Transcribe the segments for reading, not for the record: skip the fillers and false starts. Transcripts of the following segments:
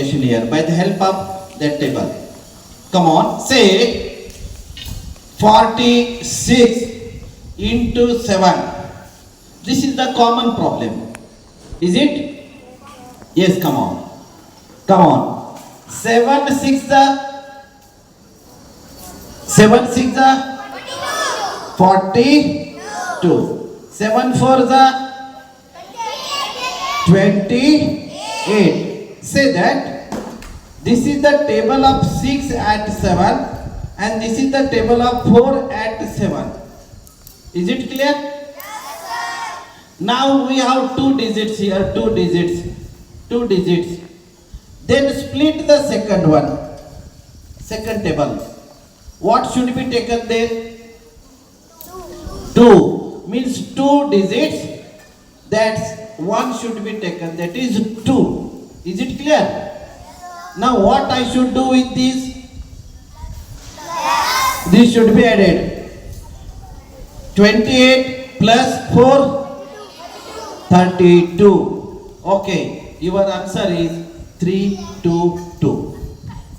multiplication here by the help of that table. Come on, say 46 into 7. This is the common problem. Is it? Yes, come on. Come on. 7 6 the 42. 7 4 the 28. Say that this is the table of 6 at 7 and this is the table of 4 at 7. Is it clear? Yes, sir. Now we have 2 digits here, 2 digits. Then split the second one, second table. What should be taken there? 2 means 2 digits. That's 1 should be taken, that is 2. Is it clear? Now what I should do with this? This should be added. 28 plus 4, 32. Okay, your answer is 322.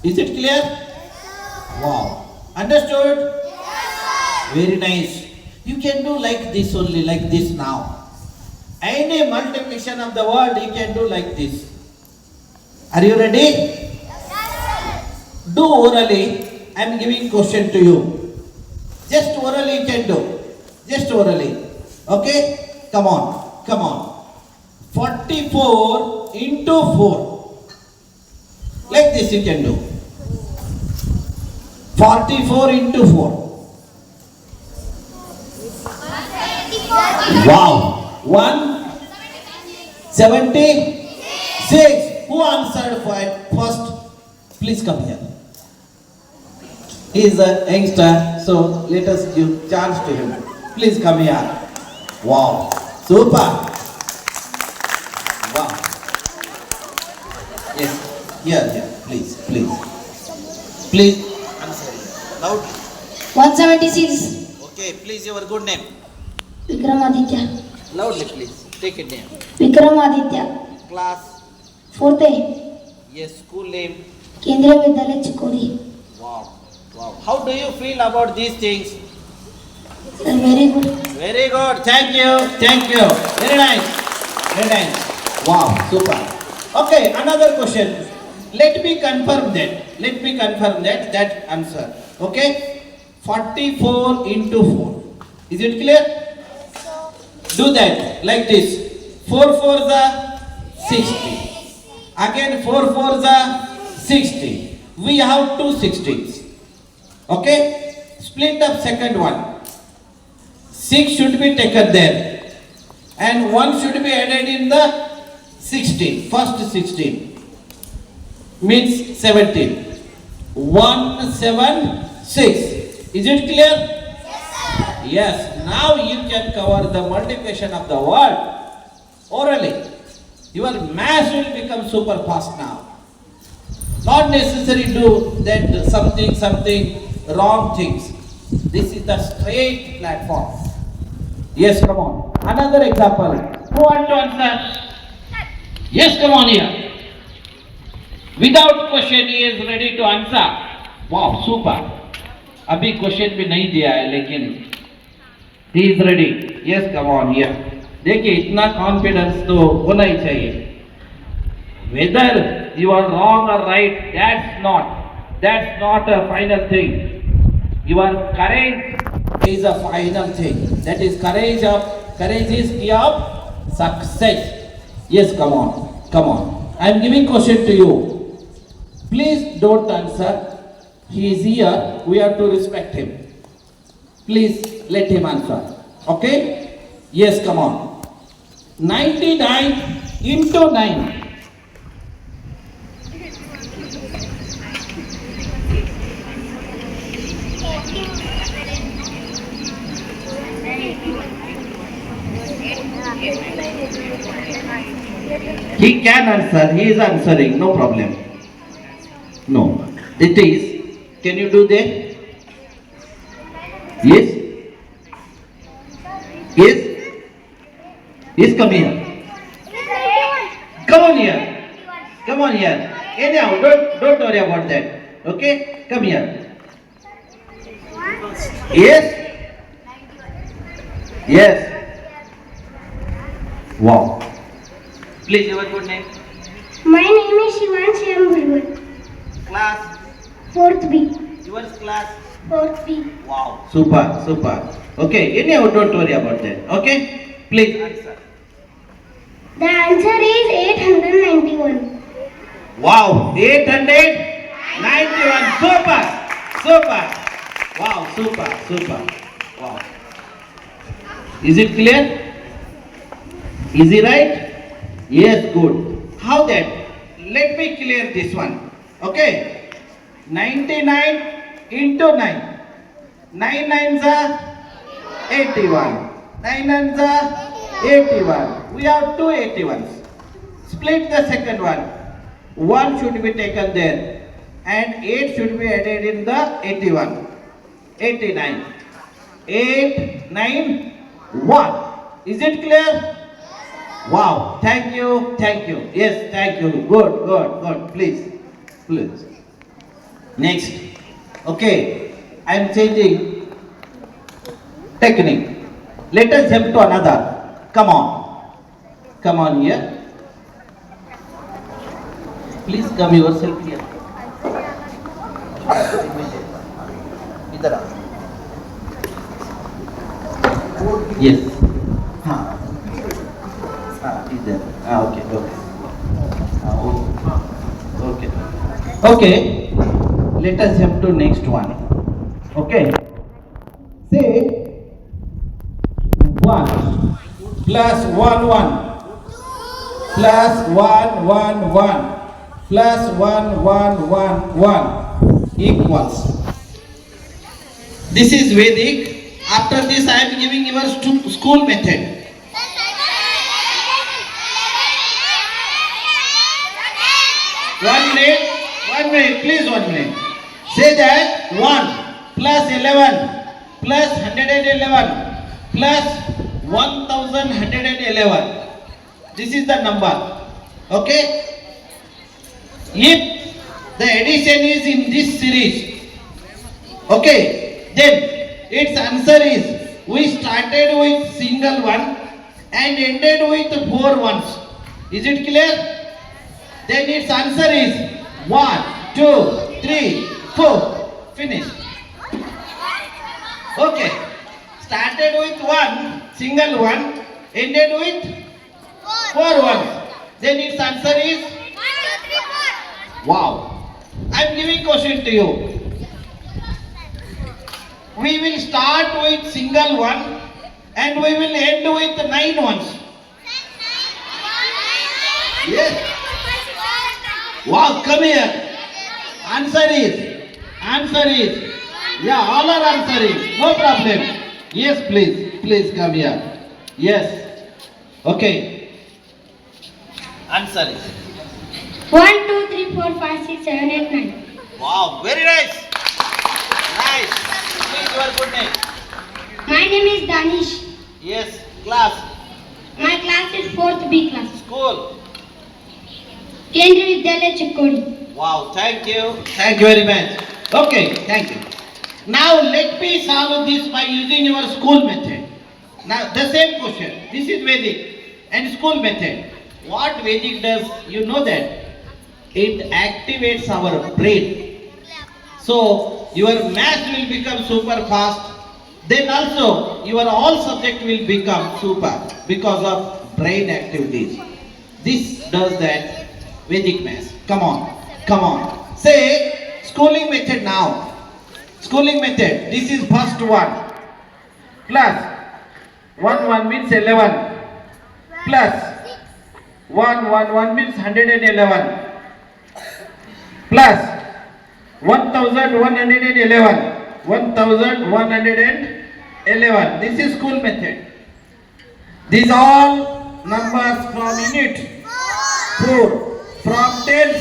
Is it clear? Wow. Understood? Very nice. You can do like this only, like this now. Any multiplication of the world you can do like this. Are you ready? Do orally. I am giving question to you. Just orally you can do. Just orally. Okay? Come on. 44 into 4. Like this you can do. 44 into 4. Wow. 176. Who answered first? Please come here. He is a youngster, so let us give chance to him. Please come here. Wow. Super. Wow. Yes. Here. Please. Please answer loud. 176. Okay. Please your good name. Vikramaditya. Loudly, please. Take a name. Vikramaditya. Class. 4th A. Yes. School name. Kendriya Vidyalaya Chikodi. Wow. How do you feel about these things? Sir, very good. Very good. Thank you. Very nice. Wow. Super. Okay. Another question. Let me confirm that answer. Okay. 44 into 4. Is it clear? Do that like this. 4 4 the 60. Again 4 4 the 60. We have 2 60s. Okay. Split up second one. 6 should be taken there. And 1 should be added in the 16. First 16. Means 17. 176. Is it clear? Yes. Now you can cover the multiplication of the word orally. Your math will become super fast now. Not necessary do that something wrong things. This is the straight platform. Yes, come on. Another example. Who want to answer? Yes, come on here. Without question he is ready to answer. Wow, super. अभी question भी नहीं दिया है लेकिन he is ready. Yes, come on here. देखिए इतना confidence तो होना ही चाहिए. Whether you are wrong or right, that's not a final thing. Your courage is a final thing. That is courage is key of success. Yes, come on. I am giving question to you. Please don't answer. He is here. We have to respect him. Please let him answer. Okay? Yes, come on. 99 into 9. He can answer. He is answering. No problem. No. It is. Can you do that? Yes? Yes, come here. Come on here. Anyhow, don't worry about that. Okay, come here. Yes. Yes. Wow. Please, your good name. My name is Shivanshi M. Bulbul. Class. 4th B. Yours class. 4th B. Wow. Super, super. Okay, anyhow, don't worry about that. Okay, please answer. The answer is 891. Wow, 891. Super, super. Wow, super, super. Wow. Is it clear? Easy, right? Yes, good. How that? Let me clear this one. Okay. 99 into 9. 9 nines are 81. 9 nines are 81. We have two 81s. Split the second one. 1 should be taken there. And 8 should be added in the 81. 89. 8, 9, 1. Is it clear? Wow. Thank you. Thank you. Yes, thank you. Good, good, good. Please. Please. Next. Okay. I am changing technique. Let us jump to another. Come on. Come on here. Please come yourself here. इधर आओ. Yes. हाँ. हाँ इधर. हाँ okay okay. हाँ okay. Okay. Let us jump to next one. Okay. Say 1 plus 1 1 plus 1 1 1 plus 1 1 1 1 equals. This is Vedic. After this I am giving your school method. One minute, please 1 minute. Say that 1 plus 11 plus 111 plus 1111. This is the number. Okay? If the addition is in this series, okay, then its answer is we started with single one and ended with 4 ones. Is it clear? Then its answer is 1, 2, 3, 4. Finish. Okay. Started with 1, single one, ended with 4 ones. Then its answer is 1, 2, 3, 4. wow. I am giving question to you. We will start with single one and we will end with 9 ones. Yes. Wow, come here. Answer is. Yeah, all are answering. No problem. Yes, please come here. Yes. Okay. Answer is. 1, 2, 3, 4, 5, 6, 7, 8, 9. Wow, very nice. Nice. Please, your good name. My name is Danish. Yes, class, My class is 4th B class. school. Kendriya Vidyalaya Chikkodi. Wow, thank you. Thank you very much. Okay, thank you. Now let me solve this by using your school method. Now the same question. This is Vedic and school method. What Vedic does, you know that it activates our brain. So your math will become super fast. Then also your all subject will become super because of brain activities. This does that Vedic math. Come on. Say schooling method now. Schooling method. This is first one. Plus 1 means 11. Plus 1 means 111. Plus 1111. 1111. This is school method. These all numbers from unit 4. From 10,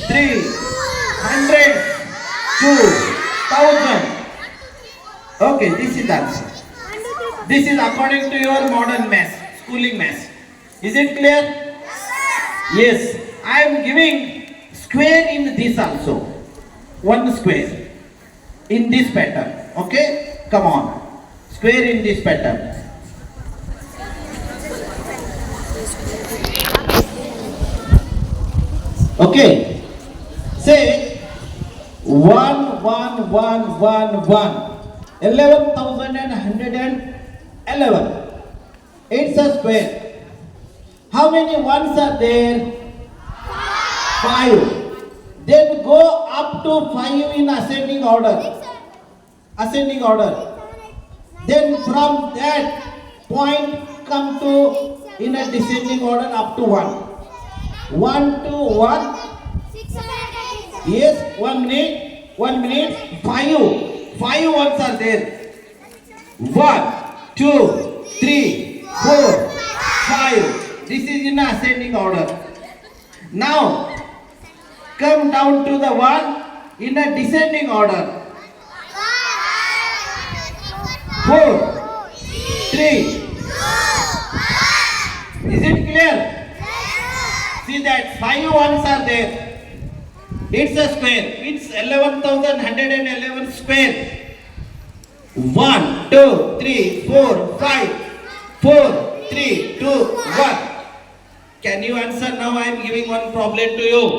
3, 100, 2,000. Okay, this is the answer. This is according to your modern math, schooling math. Is it clear? Yes. I am giving square in this also. One square in this pattern. Okay? Come on. Square in this pattern. Okay. Say 1, 1, 1, 1, 1. 11,111. It's a square. How many ones are there? 5. Then go up to 5 in ascending order. Ascending order. Then from that point come to in a descending order up to 1. 1 to 1. 6, 7, 8. Yes, 1 minute. 1 minute. 5. 5 ones are there. 1, 2, 3, 4, 5. This is in ascending order. Now, come down to the 1 in a descending order. 4, 3. Is it clear? See that 5 ones are there. It's a square. It's 11,111 square. 1, 2, 3, 4, 5. 4, 3, 2, 1. Can you answer now? I am giving one problem to you.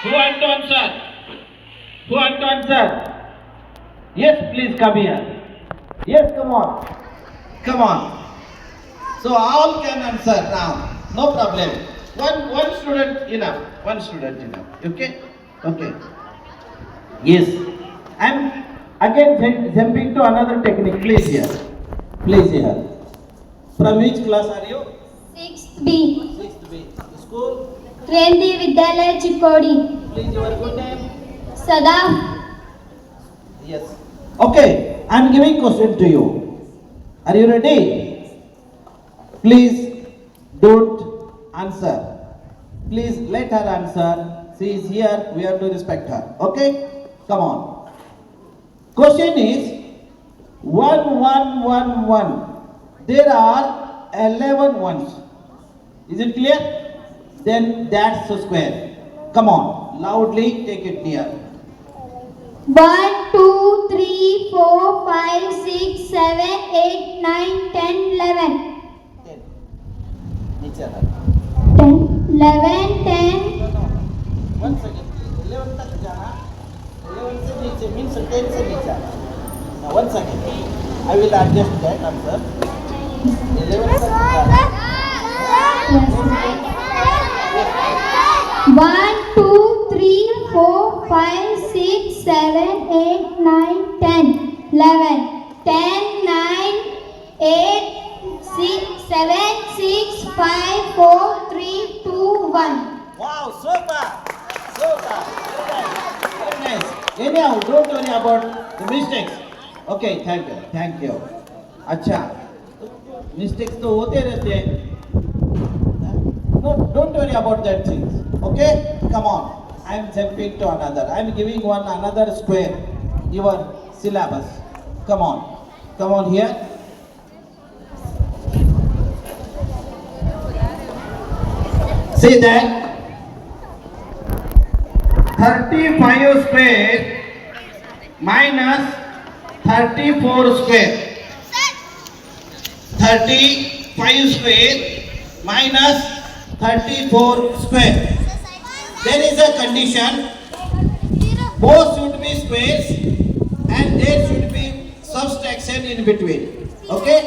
Who want to answer? Who want to answer? Yes, please come here. Yes, come on. Come on. So all can answer now. No problem. One student enough. One student enough. Okay? Okay. Yes. I'm again jumping to another technique. Please here. Please here. From which class are you? 6th B. 6th B. School? Kendi Vidyalaya Chikodi. Please your good name. Sada. Yes. Okay. I'm giving question to you. Are you ready? Please don't answer. Please let her answer. She is here. We have to respect her. Okay? Come on. Question is 1, 1, 1, 1. There are 11 ones. Is it clear? Then that's a square. Come on. Loudly take it near. 1, 2, 3, 4, 5, 6, 7, 8, 9, 10, 11. 10. नीचे 10, 11, 10. One second, please. 11 तक जाना. 11 से नीचे means 10 से नीचे आना. Now 1 second. I will adjust that answer. 11 तक जाना. 1, 2, 3, 4, 5, 6, 7, 8, 9, 10, 11. 10, 9, 8, 6, 7, 6, 5, 4, 3, 2, 1. Wow, super, super. Very nice. Anyhow, don't worry about the mistakes. Okay, thank you. अच्छा, mistakes तो होते रहते हैं. No, don't worry about that things. Okay, come on. I am jumping to another. I am giving another square. Your syllabus. Come on here. Say that 35 square minus 34 square. 35 square minus 34 square. There is a condition. Both should be squares and there should be subtraction in between. Okay?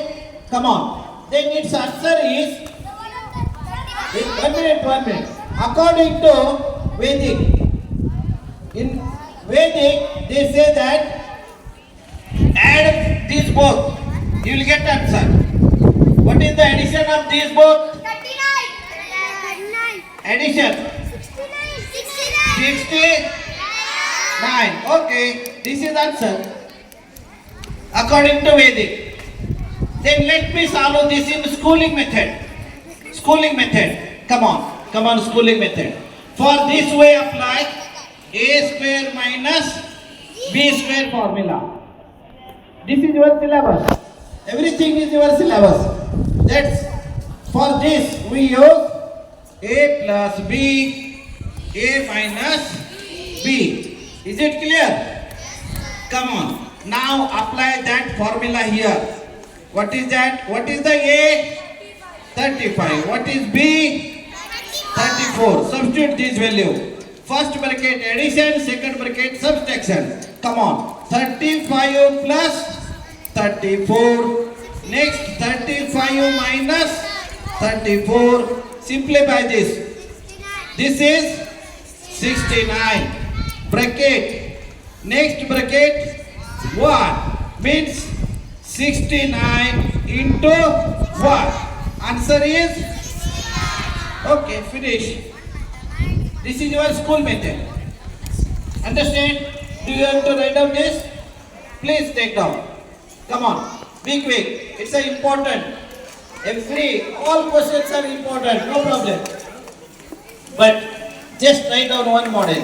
Come on. Then its answer is 1 minute. According to Vedic, in Vedic they say that add these both, you will get answer. What is the addition of these both? 39. Addition 69. Okay, this is answer according to Vedic. Then let me solve this in schooling method. Come on, schooling method. For this way apply a square minus b square formula. This is your syllabus. Everything is your syllabus. That's for this we use a plus b A minus B. Is it clear? Come on. Now apply that formula here. What is that? What is the A? 35. What is B? 34. Substitute this value. First bracket addition, second bracket subtraction. Come on. 35 plus 34. Next 35 minus 34. Simplify this. This is 69. Bracket. Next bracket 1 means 69 into 1. Answer is okay. Finish. This is your school method. Understand? Do you have to write down this? Please take down. Come on. Be quick. It's a important. All questions are important. No problem. But just write down one model.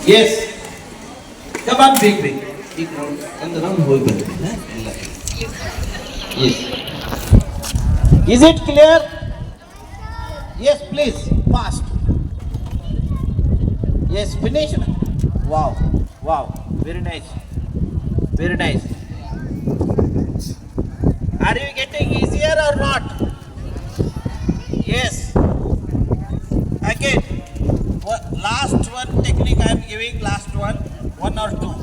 Yes. Come on, big. Big round. And the round whole Yes. Is it clear? Yes, please. Fast. Yes, finish. Wow. Very nice. Very nice. Are you getting easier or not? Yes. Again, last one technique I am giving. Last one or two.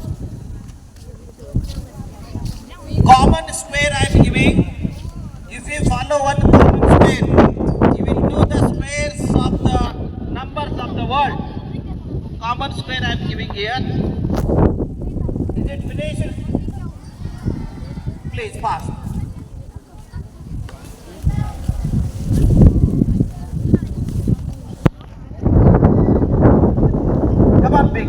Common square I am giving. If you follow one common square, you will do the squares of the numbers of the world. Common square I am giving here. Is it finished? Please fast. Come on, big.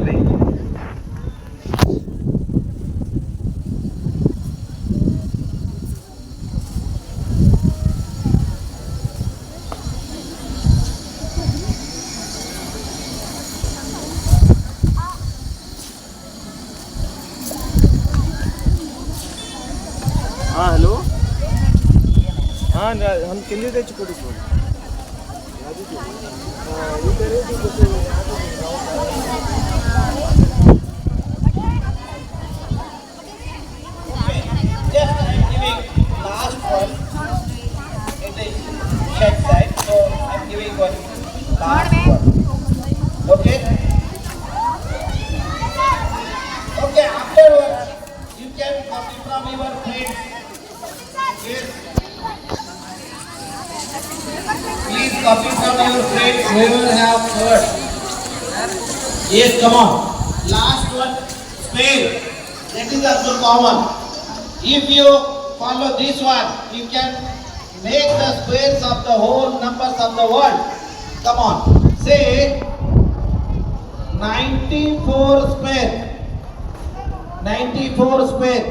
Hello हम किल्ली ತೆಚ್ಚಿಕೊಡಿ Just I am giving last one in the shed side, so I am giving one last one. Okay? Okay, afterwards you can copy from your friends. Yes. Please copy from your friends whoever have heard. Yes, come on. Last one, spell. That is also common. If you follow this one, you can make the squares of the whole numbers of the world. Come on. Say 94 square. 94 square.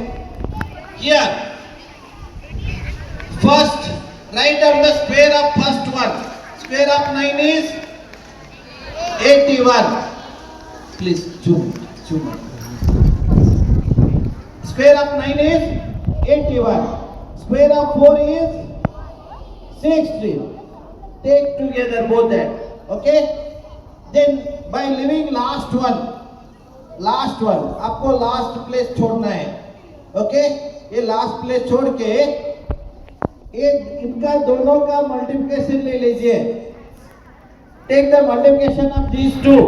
Here. First, write down the square of first one. Square of 9 is 81. Please zoom. Square of 9 is 81. Square of 4 is 60. Take together both that. Okay? Then by leaving last one, आपको last place छोड़ना है. Okay? ये last place छोड़ के इनका दोनों का multiplication ले लीजिए. Take the multiplication of these two.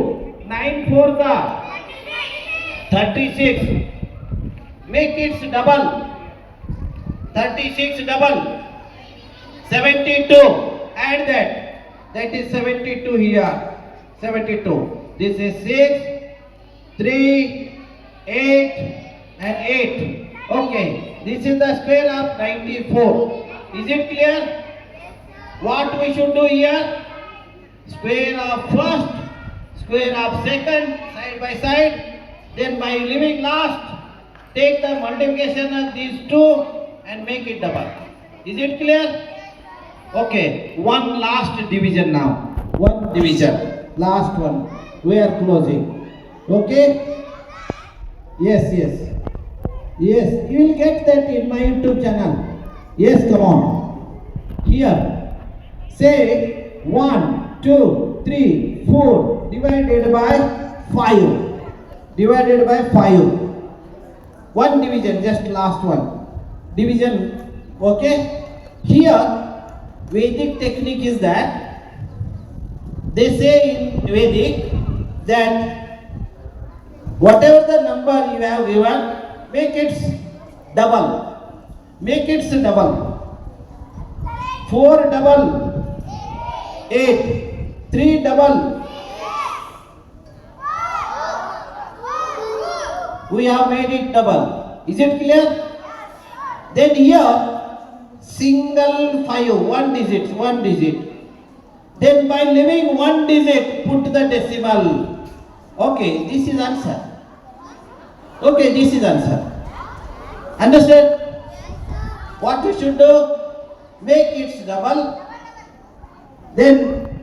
9 4 का 36. Make it double. 36 double. 72. Add that. That is 72 here. 72. This is 6, 3, 8 and 8. Okay. This is the square of 94. Is it clear? What we should do here? Square of first, square of second, side by side. Then by leaving last, take the multiplication of these two and make it double. Is it clear? Okay. One last division now. One division. Last one. We are closing. Okay? Yes. You will get that in my YouTube channel. Yes, come on. Here. Say 1, 2, 3, 4 divided by 5. Divided by 5. One division, just last one. Division, okay? Here, Vedic technique is that they say in Vedic that whatever the number you have given, make it double. Make it double. 4 double 8. 3 double. We have made it double. Is it clear? Then here, single 5, one digit. Then by leaving one digit, put the decimal. Okay, this is answer. Okay, this is answer. Understand? What you should do? Make it double. Then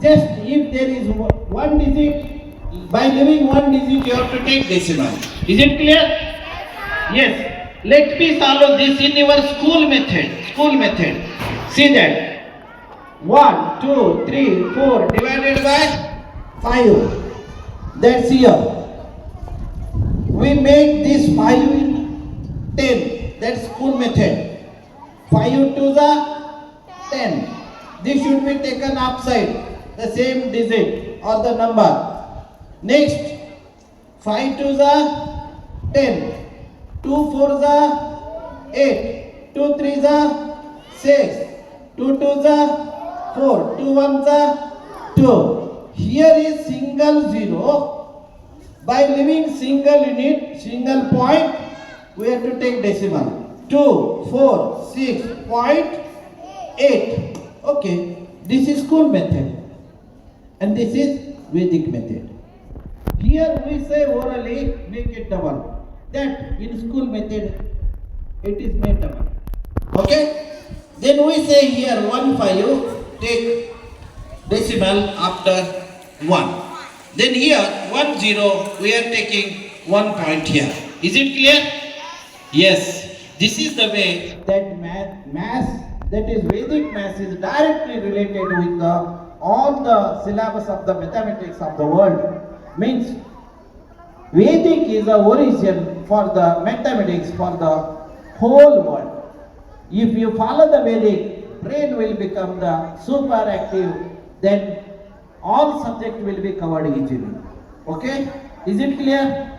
just if there is one digit, by leaving one digit you have to take decimal. Is it clear? Yes. Let me solve this in your school method. School method. See that. 1, 2, 3, 4 divided by 5. That's here. We make this 5 in 10. That's school method. 5 to the 10. This should be taken upside, the same digit or the number. Next, 5 to the 10. 2 4 the 8. 2 3 the 6. 2 2 the 4. 2 1 the 2. Here is single 0. By leaving single unit, single point, we have to take decimal. 2 4 6.8. Okay, this is school method and this is Vedic method. Here we say orally, make it double. That in school method it is made double. Okay? Then we say here 1 5, take decimal after 1. Then here 1 0, we are taking 1 point here. Is it clear? Yes. This is the way that math, that is Vedic math, is directly related with all the syllabus of the mathematics of the world. Means Vedic is the origin for the mathematics for the whole world. If you follow the Vedic, brain will become the super active, then all subject will be covered easily. Okay? Is it clear?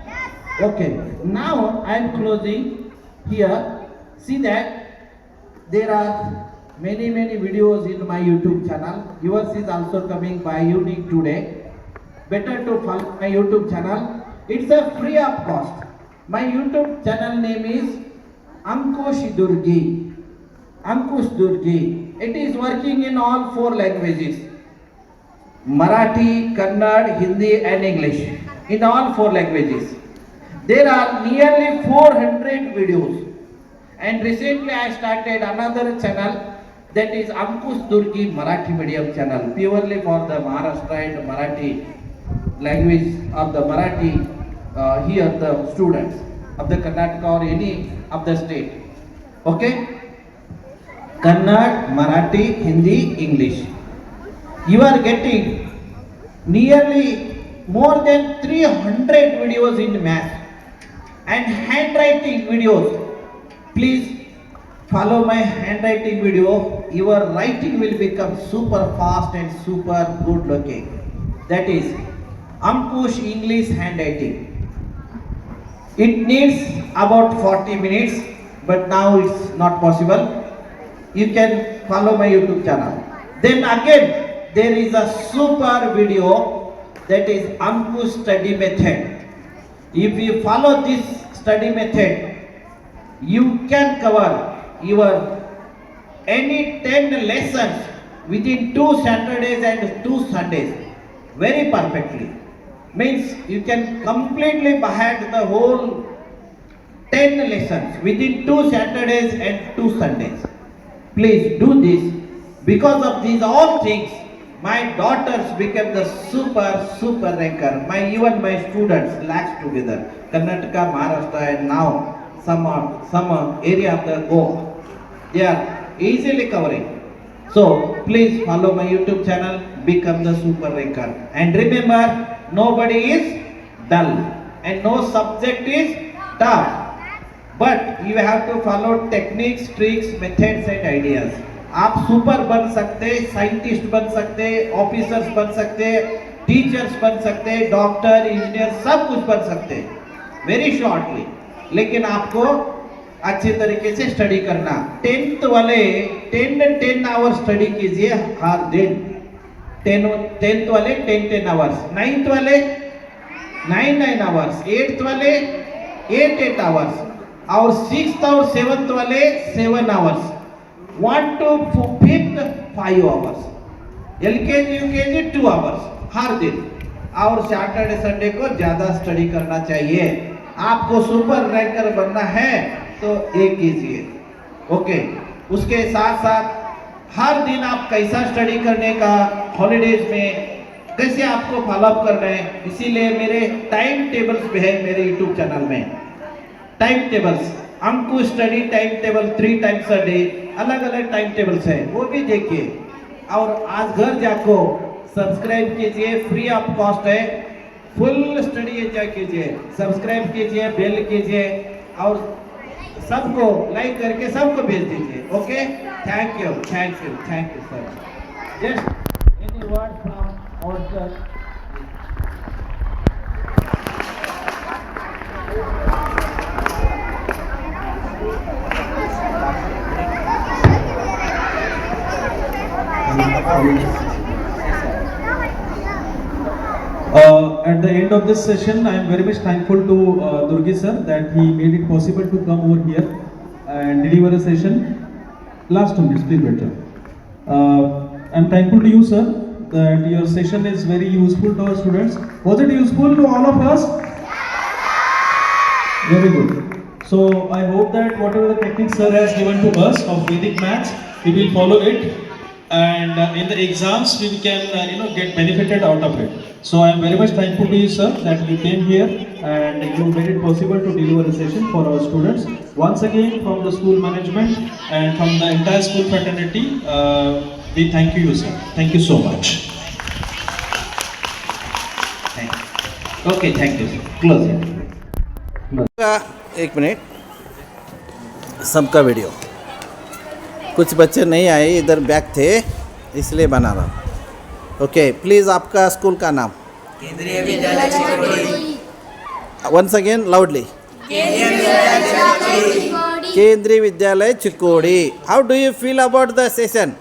Okay. Now I am closing here. See that there are many videos in my YouTube channel. Yours is also coming by unique today. Better to follow my YouTube channel. It's a free of cost. My YouTube channel name is Ankush Durgi. Ankush Durgi. It is working in all 4 languages. Marathi, Kannada, Hindi and English. In all 4 languages. There are nearly 400 videos. And recently I started another channel, that is Ankush Durgi Marathi medium channel, purely for the Maharashtra and Marathi language of the Marathi, here the students of the Karnataka or any of the state. Okay? Kannada, Marathi, Hindi, English. You are getting nearly more than 300 videos in math and handwriting videos. Please follow my handwriting video. Your writing will become super fast and super good looking. That is Ankush English handwriting. It needs about 40 minutes, but now it's not possible. You can follow my YouTube channel. Then again, there is a super video, that is Ankush study method. If you follow this study method, you can cover your any 10 lessons within 2 Saturdays and 2 Sundays very perfectly. Means you can completely behead the whole 10 lessons within 2 Saturdays and 2 Sundays. Please do this. Because of these all things, my daughters became the super ranker. Even my students lakhs together. Karnataka, Maharashtra and now some area of the Goa. They are easily covering. So please follow my YouTube channel. become the super ranker. And remember, nobody is dull and no subject is tough. But you have to follow techniques, tricks, methods and ideas. आप super बन सकते, scientist बन सकते, officers बन सकते, teachers बन सकते, doctor, engineer सब कुछ बन सकते वेरी शॉर्टली. लेकिन आपको अच्छे तरीके से स्टडी करना. 10th वाले 10 आवर्स स्टडी कीजिए हर दिन. 10th वाले 10 आवर्स, 9th वाले 9 आवर्स, 8th वाले 8 आवर्स और 6th और 7th वाले 7 hours. 1 to 5th 5 hours, LKG UKG 2 hours हर दिन. और सैटरडे संडे को ज्यादा स्टडी करना चाहिए. आपको सुपर रैंकर बनना है तो ये कीजिए. ओके. उसके साथ साथ हर दिन आप कैसा स्टडी करने का, हॉलीडेज में कैसे आपको फॉलोअप करना है, इसीलिए मेरे टाइम टेबल्स भी है मेरे यूट्यूब चैनल में. Time tables, Anku study time table 3 times a day, अलग अलग टाइम टेबल्स है, वो भी देखिए. और आज घर जाको सब्सक्राइब कीजिए, फ्री ऑफ कॉस्ट है. फुल स्टडी एंजॉय कीजिए. सब्सक्राइब कीजिए, बेल कीजिए और सबको लाइक करके सबको भेज दीजिए. Okay. Thank you sir. Just any word from our sir. At the end of this session, I am very much thankful to Durgi sir that he made it possible to come over here and deliver a session. Last 2 minutes, please wait. I am thankful to you sir that your session is very useful to our students. Was it useful to all of us? Very good. So I hope that whatever the technique sir has given to us of Vedic maths, we will follow it, and in the exams we can get benefited out of it. So I am very much thankful to you sir that you came here and you made it possible to deliver a session for our students. Once again from the school management and from the entire school fraternity, we thank you sir. Thank you so much. Okay, thank you sir. Close it. एक minute. सबका video. कुछ बच्चे नहीं आए, इधर back थे इसलिए बना रहा हूँ. ओके. प्लीज़ आपका स्कूल का नाम. केंद्रीय विद्यालय चिकोड़ी. Once again loudly. केंद्रीय विद्यालय Chikodi. How do you feel about the session?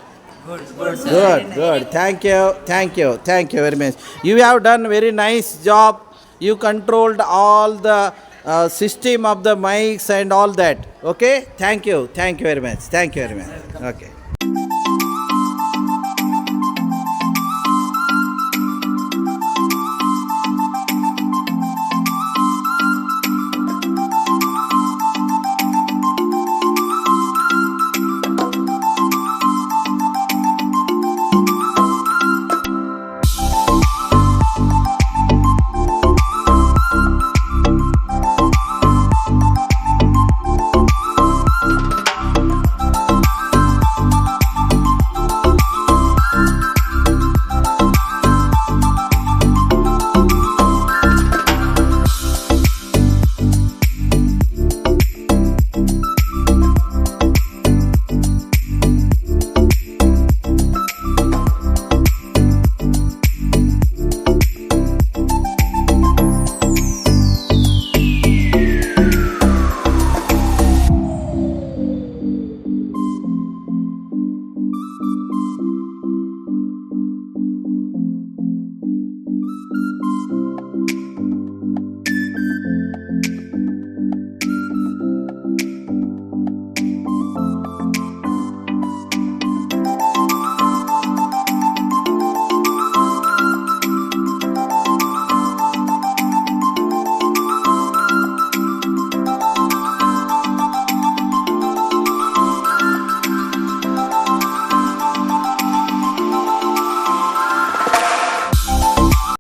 Good. Thank you very much. You have done very nice job. You controlled all the system of the mics and all that. Okay. Thank you very much. Okay.